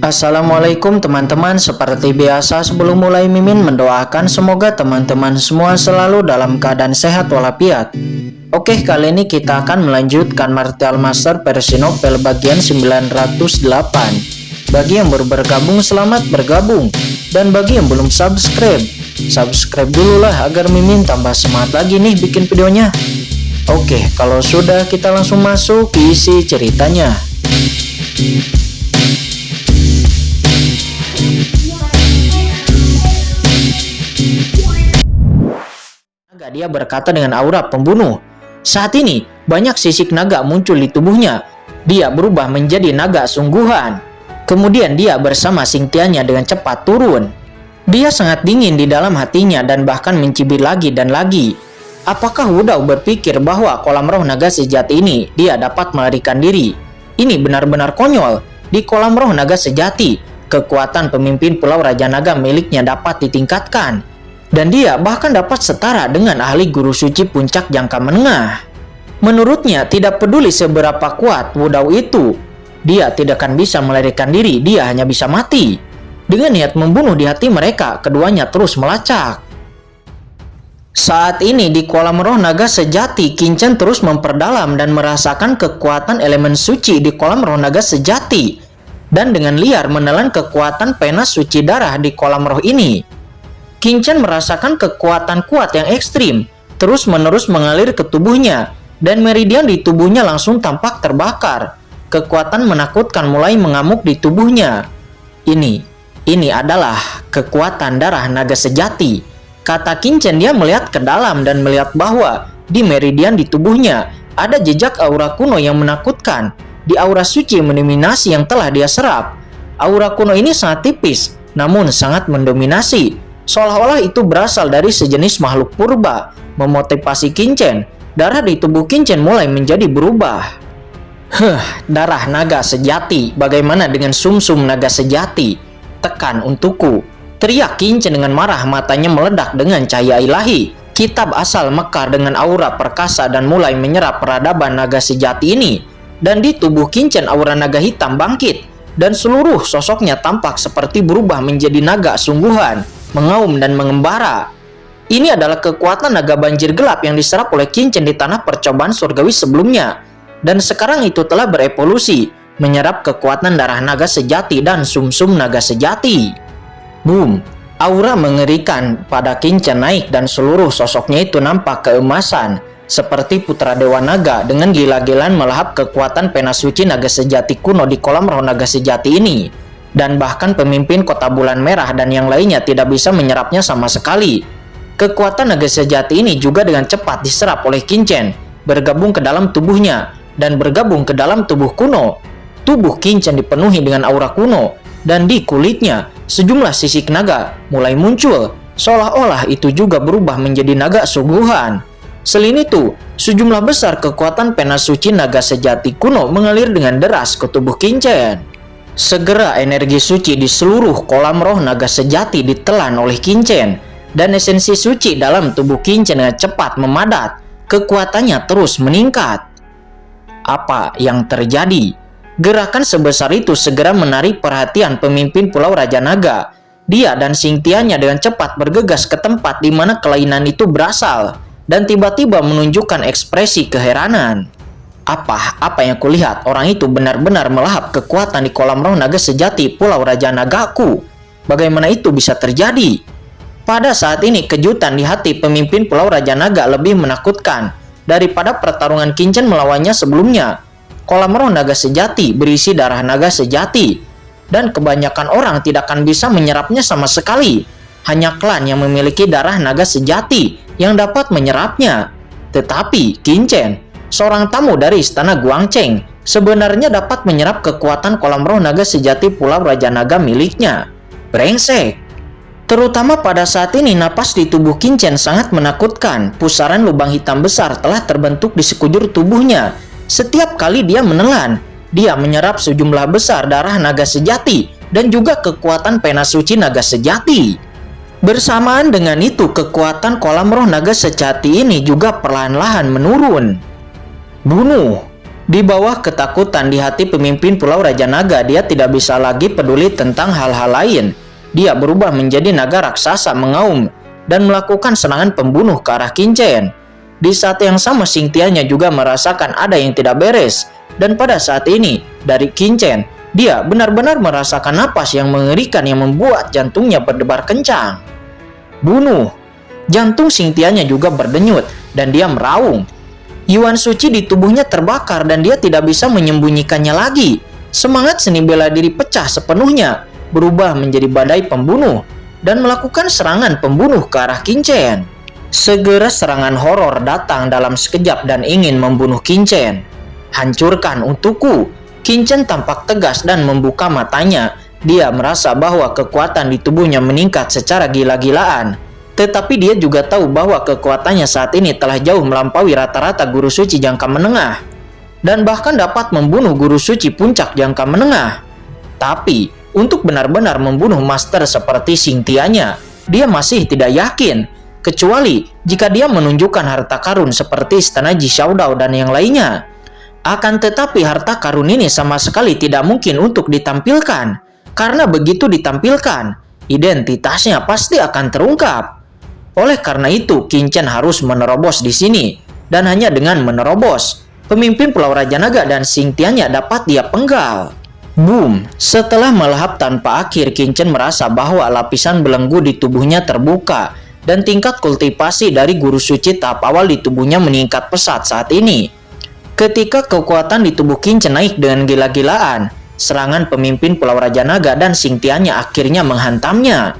Assalamualaikum teman-teman, seperti biasa sebelum mulai Mimin mendoakan semoga teman-teman semua selalu dalam keadaan sehat walafiat. Oke, kali ini kita akan melanjutkan Martial Master versi novel bagian 908. Bagi yang baru bergabung, selamat bergabung. Dan bagi yang belum subscribe dulu lah agar Mimin tambah semangat lagi nih bikin videonya. Oke, kalau sudah kita langsung masuk ke isi ceritanya. Dia berkata dengan aura pembunuh. Saat ini, banyak sisik naga muncul di tubuhnya. Dia berubah menjadi naga sungguhan. Kemudian dia bersama Xingtianya dengan cepat turun. Dia sangat dingin di dalam hatinya dan bahkan mencibir lagi dan lagi. Apakah Wudao berpikir bahwa kolam roh naga sejati ini dia dapat melarikan diri? Ini benar-benar konyol. Di kolam roh naga sejati, kekuatan pemimpin Pulau Raja Naga miliknya dapat ditingkatkan. Dan dia bahkan dapat setara dengan ahli guru suci puncak jangka menengah. Menurutnya, tidak peduli seberapa kuat Wudao itu, dia tidak akan bisa melarikan diri, dia hanya bisa mati. Dengan niat membunuh di hati mereka, keduanya terus melacak. Saat ini di kolam roh naga sejati, Qin Chen terus memperdalam dan merasakan kekuatan elemen suci di kolam roh naga sejati. Dan dengan liar menelan kekuatan pena suci darah di kolam roh ini. Qin Chen merasakan kekuatan kuat yang ekstrim, terus-menerus mengalir ke tubuhnya, dan meridian di tubuhnya langsung tampak terbakar. Kekuatan menakutkan mulai mengamuk di tubuhnya. Ini adalah kekuatan darah naga sejati. Kata Qin Chen, dia melihat ke dalam dan melihat bahwa di meridian di tubuhnya ada jejak aura kuno yang menakutkan. Di aura suci mendominasi yang telah dia serap. Aura kuno ini sangat tipis, namun sangat mendominasi. Seolah-olah itu berasal dari sejenis makhluk purba, memotivasi Qin Chen. Darah di tubuh Qin Chen mulai menjadi berubah. Darah naga sejati, bagaimana dengan sumsum naga sejati? Tekan untukku, teriak Qin Chen dengan marah, matanya meledak dengan cahaya ilahi. Kitab asal mekar dengan aura perkasa dan mulai menyerap peradaban naga sejati ini. Dan di tubuh Qin Chen aura naga hitam bangkit, dan seluruh sosoknya tampak seperti berubah menjadi naga sungguhan, mengaum dan mengembara. Ini adalah kekuatan naga banjir gelap yang diserap oleh Qin Chen di tanah percobaan surgawi sebelumnya. Dan sekarang itu telah berevolusi, menyerap kekuatan darah naga sejati dan sumsum naga sejati. Boom! Aura mengerikan pada Qin Chen naik dan seluruh sosoknya itu nampak keemasan, seperti putra dewa naga dengan gila-gilaan melahap kekuatan pena suci naga sejati kuno di kolam roh naga sejati ini. Dan bahkan pemimpin kota bulan merah dan yang lainnya tidak bisa menyerapnya sama sekali. Kekuatan naga sejati ini juga dengan cepat diserap oleh Qin Chen, bergabung ke dalam tubuhnya, dan bergabung ke dalam tubuh kuno. Tubuh Qin Chen dipenuhi dengan aura kuno, dan di kulitnya, sejumlah sisik naga mulai muncul, seolah-olah itu juga berubah menjadi naga sungguhan. Selain itu, sejumlah besar kekuatan pena suci naga sejati kuno mengalir dengan deras ke tubuh Qin Chen. Segera energi suci di seluruh kolam roh naga sejati ditelan oleh Qin Chen, dan esensi suci dalam tubuh Qin Chen dengan cepat memadat, kekuatannya terus meningkat. Apa yang terjadi? Gerakan sebesar itu segera menarik perhatian pemimpin Pulau Raja Naga. Dia dan Xingtianya dengan cepat bergegas ke tempat di mana kelainan itu berasal, dan tiba-tiba menunjukkan ekspresi keheranan. Apa yang kulihat? Orang itu benar-benar melahap kekuatan di kolam roh naga sejati Pulau Raja Nagaku. Bagaimana itu bisa terjadi? Pada saat ini kejutan di hati pemimpin Pulau Raja Naga lebih menakutkan daripada pertarungan Qin Chen melawannya sebelumnya. Kolam roh naga sejati berisi darah naga sejati, dan kebanyakan orang tidak akan bisa menyerapnya sama sekali. Hanya klan yang memiliki darah naga sejati yang dapat menyerapnya. Tetapi Qin Chen, seorang tamu dari istana Guangcheng, sebenarnya dapat menyerap kekuatan kolam roh naga sejati Pulau Raja Naga miliknya. Brengsek! Terutama pada saat ini napas di tubuh Qin Chen sangat menakutkan. Pusaran lubang hitam besar telah terbentuk di sekujur tubuhnya. Setiap kali dia menelan, dia menyerap sejumlah besar darah naga sejati dan juga kekuatan pena suci naga sejati. Bersamaan dengan itu, kekuatan kolam roh naga sejati ini juga perlahan-lahan menurun. Bunuh! Di bawah ketakutan di hati pemimpin Pulau Raja Naga, dia tidak bisa lagi peduli tentang hal-hal lain. Dia berubah menjadi naga raksasa mengaum dan melakukan serangan pembunuh ke arah Qingchen. Di saat yang sama, Xingtianya juga merasakan ada yang tidak beres. Dan pada saat ini, dari Qingchen, dia benar-benar merasakan napas yang mengerikan yang membuat jantungnya berdebar kencang. Bunuh! Jantung Xingtianya juga berdenyut dan dia meraung. Yuan suci di tubuhnya terbakar dan dia tidak bisa menyembunyikannya lagi. Semangat seni bela diri pecah sepenuhnya, berubah menjadi badai pembunuh dan melakukan serangan pembunuh ke arah Qingchen. Segera serangan horor datang dalam sekejap dan ingin membunuh Qingchen. Hancurkan untukku. Qingchen tampak tegas dan membuka matanya. Dia merasa bahwa kekuatan di tubuhnya meningkat secara gila-gilaan. Tetapi dia juga tahu bahwa kekuatannya saat ini telah jauh melampaui rata-rata guru suci jangka menengah. Dan bahkan dapat membunuh guru suci puncak jangka menengah. Tapi, untuk benar-benar membunuh master seperti Xingtianya, dia masih tidak yakin. Kecuali jika dia menunjukkan harta karun seperti Istana Ji Xiaodao dan yang lainnya. Akan tetapi harta karun ini sama sekali tidak mungkin untuk ditampilkan. Karena begitu ditampilkan, identitasnya pasti akan terungkap. Oleh karena itu, Qingchen harus menerobos di sini. Dan hanya dengan menerobos, pemimpin Pulau Raja Naga dan Xingtianya dapat dia penggal. Boom! Setelah melahap tanpa akhir, Qingchen merasa bahwa lapisan belenggu di tubuhnya terbuka. Dan tingkat kultivasi dari guru suci tahap awal di tubuhnya meningkat pesat saat ini. Ketika kekuatan di tubuh Qingchen naik dengan gila-gilaan, serangan pemimpin Pulau Raja Naga dan Xingtianya akhirnya menghantamnya.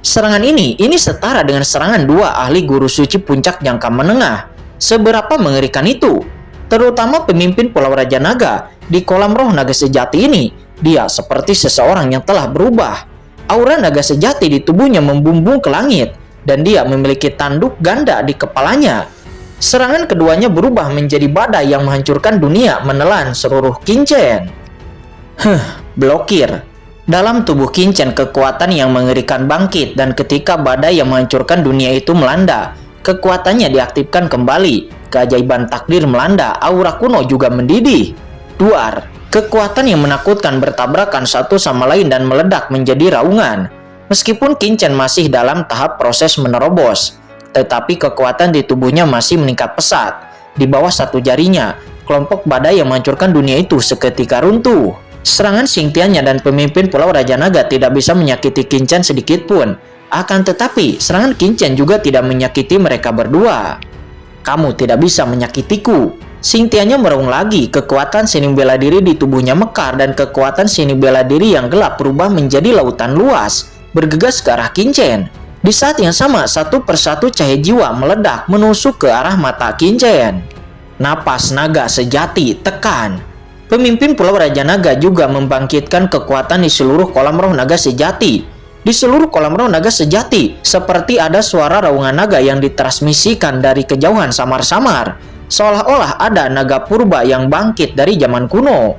Serangan ini setara dengan serangan dua ahli guru suci puncak jangka menengah. Seberapa mengerikan itu? Terutama pemimpin Pulau Raja Naga di kolam roh naga sejati ini. Dia seperti seseorang yang telah berubah. Aura naga sejati di tubuhnya membumbung ke langit. Dan dia memiliki tanduk ganda di kepalanya. Serangan keduanya berubah menjadi badai yang menghancurkan dunia, menelan seluruh Qingchen. Blokir. Dalam tubuh Qingchen kekuatan yang mengerikan bangkit, dan ketika badai yang menghancurkan dunia itu melanda, kekuatannya diaktifkan kembali. Keajaiban takdir melanda, aura kuno juga mendidih. Duar. Kekuatan yang menakutkan bertabrakan satu sama lain dan meledak menjadi raungan. Meskipun Qingchen masih dalam tahap proses menerobos, tetapi kekuatan di tubuhnya masih meningkat pesat. Di bawah satu jarinya, kelompok badai yang menghancurkan dunia itu seketika runtuh. Serangan Xingtianya dan pemimpin Pulau Raja Naga tidak bisa menyakiti Qingchen sedikit pun. Akan tetapi, serangan Qingchen juga tidak menyakiti mereka berdua. Kamu tidak bisa menyakitiku. Xingtianya meraung lagi, kekuatan seni bela diri di tubuhnya mekar dan kekuatan seni bela diri yang gelap berubah menjadi lautan luas. Bergegas ke arah Qingchen. Di saat yang sama, satu persatu cahaya jiwa meledak menusuk ke arah mata Qingchen. Napas naga sejati, tekan. Pemimpin Pulau Raja Naga juga membangkitkan kekuatan di seluruh kolam roh naga sejati. Di seluruh kolam roh naga sejati, seperti ada suara raungan naga yang ditransmisikan dari kejauhan samar-samar. Seolah-olah ada naga purba yang bangkit dari zaman kuno.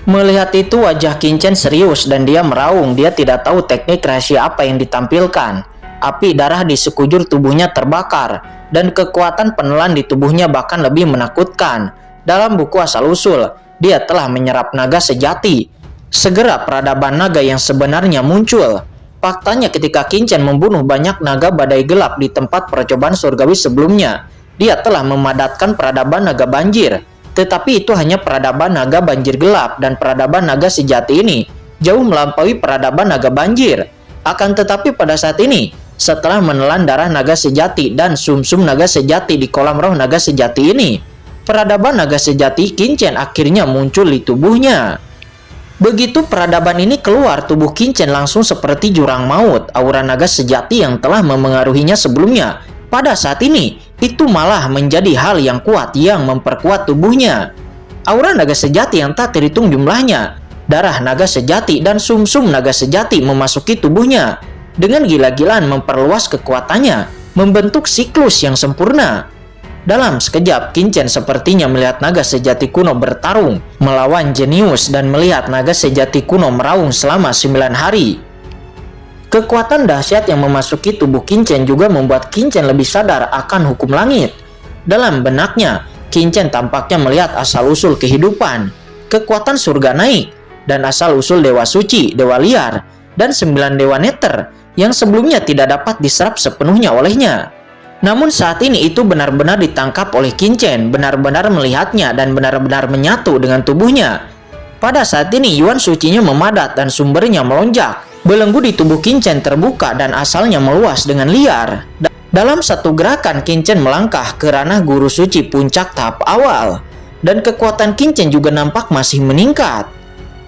Melihat itu, wajah Qingchen serius dan dia meraung. Dia tidak tahu teknik rahasia apa yang ditampilkan. Api darah di sekujur tubuhnya terbakar dan kekuatan penelan di tubuhnya bahkan lebih menakutkan. Dalam buku asal-usul, dia telah menyerap naga sejati. Segera peradaban naga yang sebenarnya muncul. Faktanya ketika Qingchen membunuh banyak naga badai gelap di tempat percobaan surgawi sebelumnya, dia telah memadatkan peradaban naga banjir. Tetapi itu hanya peradaban naga banjir gelap, dan peradaban naga sejati ini jauh melampaui peradaban naga banjir. Akan tetapi pada saat ini, setelah menelan darah naga sejati dan sumsum naga sejati di kolam roh naga sejati ini, peradaban naga sejati Qingchen akhirnya muncul di tubuhnya. Begitu peradaban ini keluar, tubuh Qingchen langsung seperti jurang maut. Aura naga sejati yang telah memengaruhinya sebelumnya, pada saat ini, itu malah menjadi hal yang kuat yang memperkuat tubuhnya. Aura naga sejati yang tak terhitung jumlahnya, darah naga sejati dan sumsum naga sejati memasuki tubuhnya. Dengan gila-gilaan memperluas kekuatannya, membentuk siklus yang sempurna. Dalam sekejap, Qingchen sepertinya melihat naga sejati kuno bertarung melawan jenius dan melihat naga sejati kuno meraung selama 9 hari. Kekuatan dahsyat yang memasuki tubuh Qingchen juga membuat Qingchen lebih sadar akan hukum langit. Dalam benaknya, Qin-Chen tampaknya melihat asal-usul kehidupan, kekuatan surga naik, dan asal-usul dewa suci, dewa liar, dan 9 dewa neter yang sebelumnya tidak dapat diserap sepenuhnya olehnya. Namun saat ini itu benar-benar ditangkap oleh Qin-Chen, benar-benar melihatnya dan benar-benar menyatu dengan tubuhnya. Pada saat ini yuan sucinya memadat dan sumbernya melonjak. Belenggu di tubuh Qin-Chen terbuka dan asalnya meluas dengan liar. Dalam satu gerakan, Qin-Chen melangkah ke ranah guru suci puncak tahap awal, dan kekuatan Qin-Chen juga nampak masih meningkat.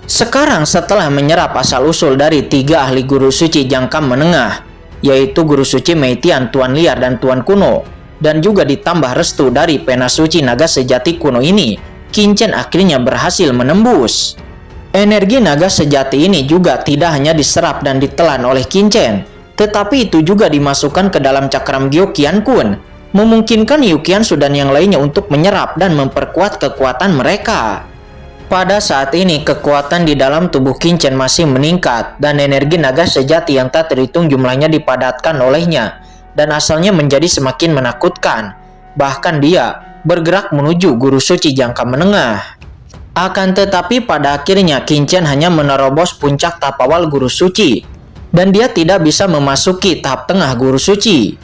Sekarang setelah menyerap asal-usul dari 3 ahli guru suci jangka menengah, yaitu guru suci Meitian, Tuan Liar, dan Tuan Kuno, dan juga ditambah restu dari pena suci naga sejati kuno ini, Qin-Chen akhirnya berhasil menembus. Energi naga sejati ini juga tidak hanya diserap dan ditelan oleh Qin-Chen, tetapi itu juga dimasukkan ke dalam cakram Gyo Qian-kun, memungkinkan Yu Qiansu dan yang lainnya untuk menyerap dan memperkuat kekuatan mereka. Pada saat ini kekuatan di dalam tubuh Qin-Chen masih meningkat dan energi naga sejati yang tak terhitung jumlahnya dipadatkan olehnya dan asalnya menjadi semakin menakutkan. Bahkan dia bergerak menuju guru suci jangka menengah. Akan tetapi pada akhirnya Qin-Chen hanya menerobos puncak tahap awal guru suci dan dia tidak bisa memasuki tahap tengah guru suci.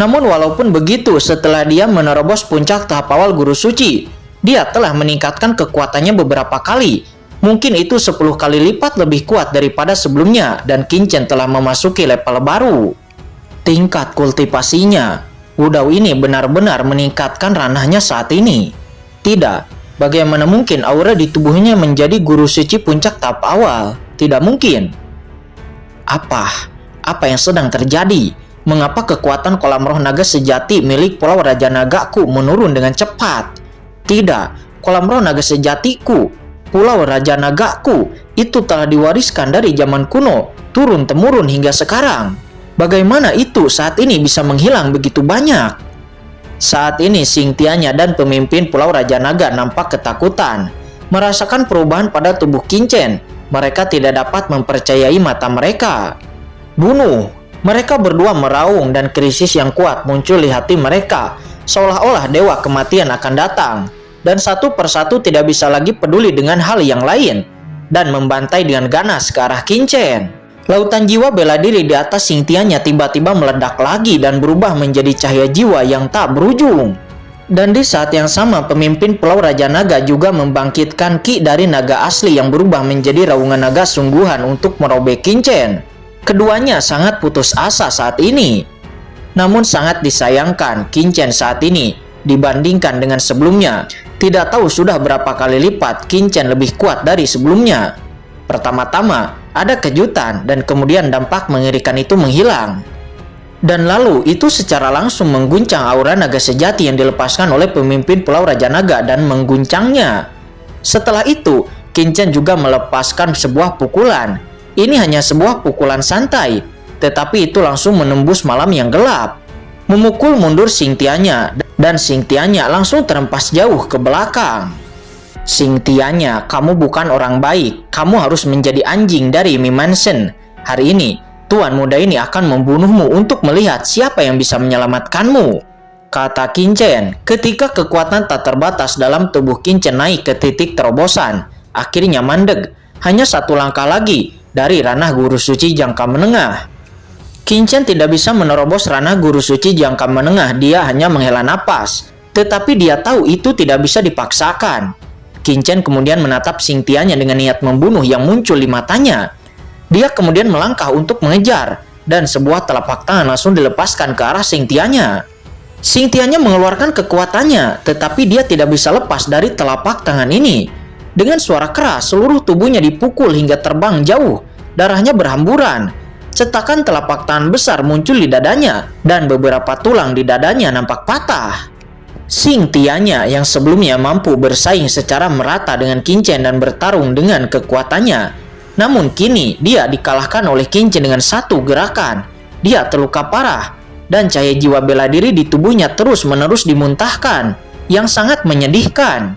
Namun walaupun begitu, setelah dia menerobos puncak tahap awal guru suci, dia telah meningkatkan kekuatannya beberapa kali. Mungkin itu 10 kali lipat lebih kuat daripada sebelumnya, dan Qin-Chen telah memasuki level baru. Tingkat kultivasinya, Wudao ini benar-benar meningkatkan ranahnya saat ini. Tidak, bagaimana mungkin aura di tubuhnya menjadi guru suci puncak tahap awal? Tidak mungkin. Apa yang sedang terjadi? Mengapa kekuatan kolam roh naga sejati milik Pulau Raja Nagaku menurun dengan cepat? Tidak, kolam roh naga sejatiku, Pulau Raja Nagaku, itu telah diwariskan dari zaman kuno, turun-temurun hingga sekarang. Bagaimana itu saat ini bisa menghilang begitu banyak? Saat ini Xingtianya dan pemimpin Pulau Raja Naga nampak ketakutan, merasakan perubahan pada tubuh Qin-Chen. Mereka tidak dapat mempercayai mata mereka. Bunuh! Mereka berdua meraung dan krisis yang kuat muncul di hati mereka, seolah-olah dewa kematian akan datang, dan satu persatu tidak bisa lagi peduli dengan hal yang lain, dan membantai dengan ganas ke arah Qin-Chen. Lautan jiwa bela diri di atas Xingtianya tiba-tiba meledak lagi dan berubah menjadi cahaya jiwa yang tak berujung. Dan di saat yang sama, pemimpin Pulau Raja Naga juga membangkitkan ki dari naga asli yang berubah menjadi raungan naga sungguhan untuk merobek Qin-Chen. Keduanya sangat putus asa saat ini. Namun sangat disayangkan, Qin-Chen saat ini dibandingkan dengan sebelumnya, tidak tahu sudah berapa kali lipat Qin-Chen lebih kuat dari sebelumnya. Pertama-tama, ada kejutan dan kemudian dampak mengerikan itu menghilang. Dan lalu itu secara langsung mengguncang aura naga sejati yang dilepaskan oleh pemimpin Pulau Raja Naga dan mengguncangnya. Setelah itu, Qin-Chen juga melepaskan sebuah pukulan. Ini hanya sebuah pukulan santai, tetapi itu langsung menembus malam yang gelap, memukul mundur Xingtianya, dan Xingtianya langsung terhempas jauh ke belakang. Xingtianya, kamu bukan orang baik, kamu harus menjadi anjing dari Mimansen. Hari ini, Tuan muda ini akan membunuhmu untuk melihat siapa yang bisa menyelamatkanmu, kata Qin-Chen. Ketika kekuatan tak terbatas dalam tubuh Qin-Chen naik ke titik terobosan, akhirnya mandek, hanya satu langkah lagi dari ranah guru suci jangka menengah. Qin-Chen tidak bisa menerobos ranah guru suci jangka menengah, dia hanya menghela napas. Tetapi dia tahu itu tidak bisa dipaksakan. Qin-Chen kemudian menatap Xingtianya dengan niat membunuh yang muncul di matanya. Dia kemudian melangkah untuk mengejar, dan sebuah telapak tangan langsung dilepaskan ke arah Xingtianya. Xingtianya mengeluarkan kekuatannya, tetapi dia tidak bisa lepas dari telapak tangan ini. Dengan suara keras, seluruh tubuhnya dipukul hingga terbang jauh, darahnya berhamburan. Cetakan telapak tangan besar muncul di dadanya, dan beberapa tulang di dadanya nampak patah. Xingtianya yang sebelumnya mampu bersaing secara merata dengan Qin-Chen dan bertarung dengan kekuatannya, namun kini dia dikalahkan oleh Qin-Chen dengan satu gerakan. Dia terluka parah, dan cahaya jiwa bela diri di tubuhnya terus-menerus dimuntahkan, yang sangat menyedihkan.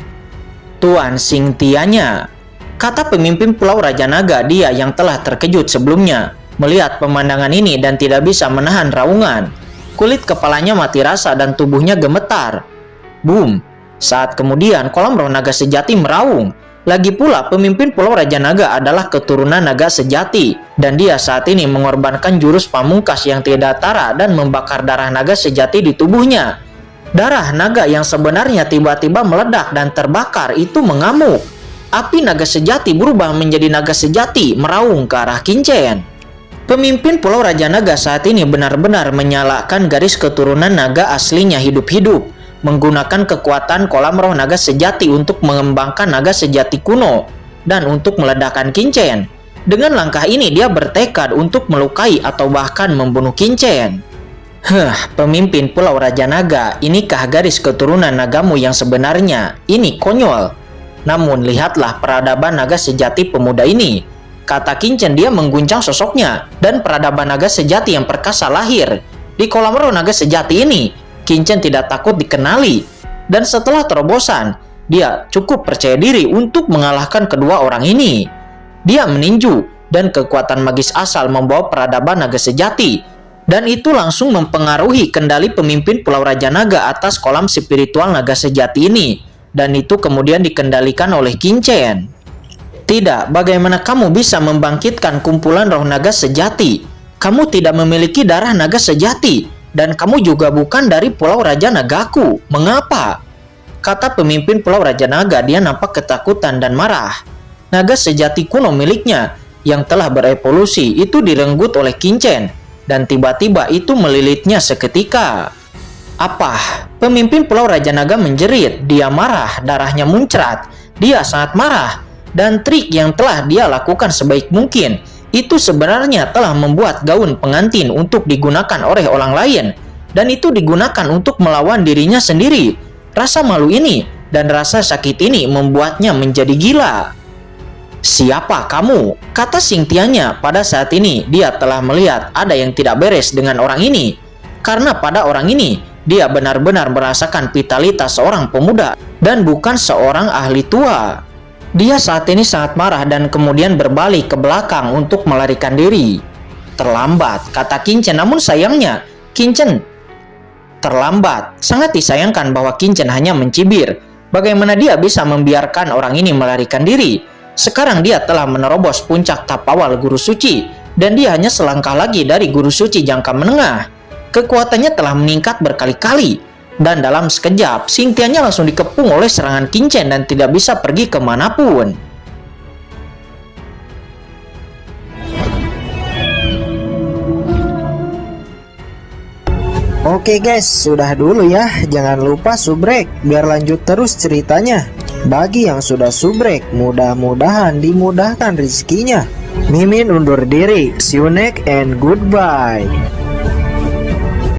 Tuan Xingtianya, kata pemimpin Pulau Raja Naga, dia yang telah terkejut sebelumnya, melihat pemandangan ini dan tidak bisa menahan raungan. Kulit kepalanya mati rasa dan tubuhnya gemetar. Boom! Saat kemudian kolam roh naga sejati meraung. Lagi pula pemimpin Pulau Raja Naga adalah keturunan naga sejati, dan dia saat ini mengorbankan jurus pamungkas yang tiada tara dan membakar darah naga sejati di tubuhnya. Darah naga yang sebenarnya tiba-tiba meledak dan terbakar itu mengamuk. Api naga sejati berubah menjadi naga sejati meraung ke arah Kincen. Pemimpin Pulau Raja Naga saat ini benar-benar menyalakan garis keturunan naga aslinya hidup-hidup, menggunakan kekuatan kolam roh naga sejati untuk mengembangkan naga sejati kuno dan untuk meledakkan Kincen. Dengan langkah ini dia bertekad untuk melukai atau bahkan membunuh Kincen. Pemimpin Pulau Raja Naga, inikah garis keturunan nagamu yang sebenarnya? Ini konyol. Namun lihatlah peradaban naga sejati pemuda ini. Kata Kincen, dia mengguncang sosoknya, dan peradaban naga sejati yang perkasa lahir. Di kolam roh naga sejati ini, Kincen tidak takut dikenali. Dan setelah terobosan, dia cukup percaya diri untuk mengalahkan kedua orang ini. Dia meninju, dan kekuatan magis asal membawa peradaban naga sejati. Dan itu langsung mempengaruhi kendali pemimpin Pulau Raja Naga atas kolam spiritual naga sejati ini. Dan itu kemudian dikendalikan oleh Kincen. Tidak, bagaimana kamu bisa membangkitkan kumpulan roh naga sejati? Kamu tidak memiliki darah naga sejati, dan kamu juga bukan dari Pulau Raja Nagaku. Mengapa? Kata pemimpin Pulau Raja Naga, dia nampak ketakutan dan marah. Naga sejati kuno miliknya yang telah berevolusi itu direnggut oleh Kincen, dan tiba-tiba itu melilitnya seketika. Apa? Pemimpin Pulau Raja Naga menjerit. Dia marah, darahnya muncrat. Dia sangat marah. Dan trik yang telah dia lakukan sebaik mungkin itu sebenarnya telah membuat gaun pengantin untuk digunakan oleh orang lain. Dan itu digunakan untuk melawan dirinya sendiri. Rasa malu ini dan rasa sakit ini membuatnya menjadi gila. Siapa kamu? Kata Xingtianya. Pada saat ini dia telah melihat ada yang tidak beres dengan orang ini. Karena pada orang ini dia benar-benar merasakan vitalitas seorang pemuda dan bukan seorang ahli tua. Dia saat ini sangat marah dan kemudian berbalik ke belakang untuk melarikan diri. Terlambat, kata Kincen. Namun sayangnya Kincen terlambat. Sangat disayangkan bahwa Kincen hanya mencibir. Bagaimana dia bisa membiarkan orang ini melarikan diri? Sekarang dia telah menerobos puncak tahap awal guru suci, dan dia hanya selangkah lagi dari guru suci jangka menengah. Kekuatannya telah meningkat berkali-kali, dan dalam sekejap Xingtianya langsung dikepung oleh serangan Kincen dan tidak bisa pergi kemanapun. Oke guys, sudah dulu ya. Jangan lupa subrek biar lanjut terus ceritanya. Bagi yang sudah subrek, mudah-mudahan dimudahkan rezekinya. Mimin undur diri. See you next and goodbye.